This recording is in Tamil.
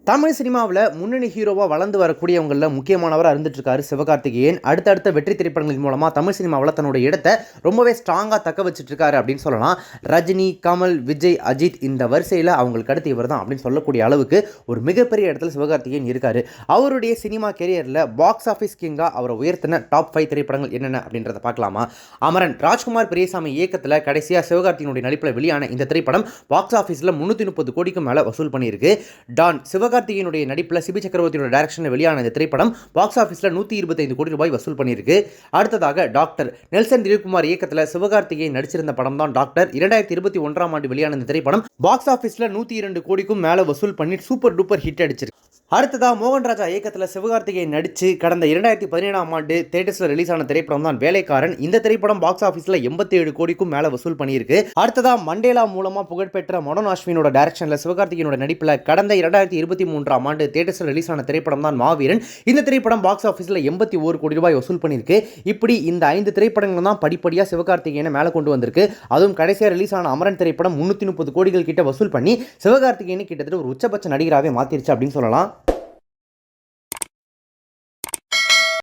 தமிழ் சினிமாவில் முன்னணி ஹீரோவாக வளர்ந்து வரக்கூடியவங்களில் முக்கியமானவராக இருந்துட்டு இருக்காரு சிவகார்த்திகேயன். அடுத்தடுத்த வெற்றி திரைப்படங்களின் மூலமாக தமிழ் சினிமாவில் தன்னோட இடத்தை ரொம்பவே ஸ்ட்ராங்காக தக்க வச்சுட்டு இருக்காரு அப்படின்னு சொல்லலாம். ரஜினி, கமல், விஜய், அஜித் இந்த வரிசையில் அவங்களுக்கு அடுத்து இவர் தான் அப்படின்னு சொல்லக்கூடிய அளவுக்கு ஒரு மிகப்பெரிய இடத்துல சிவகார்த்திகேயன் இருக்காரு. அவருடைய சினிமா கெரியரில் பாக்ஸ் ஆஃபீஸ் கிங்காக அவரை உயர்த்தின டாப் 5 திரைப்படங்கள் என்னென்ன அப்படின்றத பார்க்கலாமா? அமரன் ராஜ்குமார் பெரியசாமி இயக்கத்தில் கடைசியாக சிவகார்த்திகனுடைய நடிப்பில் வெளியான இந்த திரைப்படம் பாக்ஸ் ஆஃபீஸில் 330 கோடிக்கும் மேலே வசூல் பண்ணியிருக்கு. டான் சிவகார்த்திகேயனுடைய நடிப்பில் சிபி சக்கரவர்த்தியோட டைரக்ஷனில் வெளியான இந்த திரைப்படம் பாக்ஸ் ஆஃபீஸில் 125 கோடி ரூபாய் வசூல் பண்ணியிருக்கு. அடுத்ததாக டாக்டர் நெல்சன் திலீப்குமார் இயக்கத்தில் சிவகார்த்திகேயன் நடிச்சிருந்த படம் தான் டாக்டர். 2021ஆம் ஆண்டு வெளியான இந்த திரைப்படம் பாக்ஸ் ஆஃபீஸில் 102 கோடிக்கும் மேலே வசூல் பண்ணி சூப்பர் டூப்பர் ஹிட் அடிச்சிருக்கு. அடுத்ததாக மோகன்ராஜா இயக்கத்தில் சிவகார்த்திகேயன் நடித்து கடந்த 2017ஆம் ஆண்டு தியேட்டர்ஸில் ரிலீஸ் ஆன திரைப்படம் தான் வேலைக்காரன். இந்த திரைப்படம் பாக்ஸ் ஆஃபீஸில் 87 கோடிக்கும் மேலே வசூல் பண்ணியிருக்கு. அடுத்ததாக மண்டேலா மூலமாக புகழ்பெற்ற மனோன் அஸ்வினோட டைரக்ஷனில் சிவகார்த்திகேயனோட நடிப்பில் கடந்த 2023ஆம் ஆண்டு தியேட்டர்ஸில் ரிலீஸ் ஆன திரைப்படம் தான் மாவீரன். இந்த திரைப்படம் பாக்ஸ் ஆஃபீஸில் 81 கோடி ரூபாய் வசூல் பண்ணியிருக்கு. இப்படி இந்த 5 திரைப்படங்கள் தான் படிப்படியாக சிவகார்த்திகேயனை மேலே கொண்டு வந்திருக்கு. அதுவும் கடைசியாக ரிலீஸ் ஆன அமரன் திரைப்படம் 330 கோடிகள் கிட்ட வசூல் பண்ணி சிவகார்த்திகேயனை கிட்டத்தட்ட ஒரு உச்சபட்ச நடிகராகவே மாற்றிருச்சு அப்படின்னு சொல்லலாம்.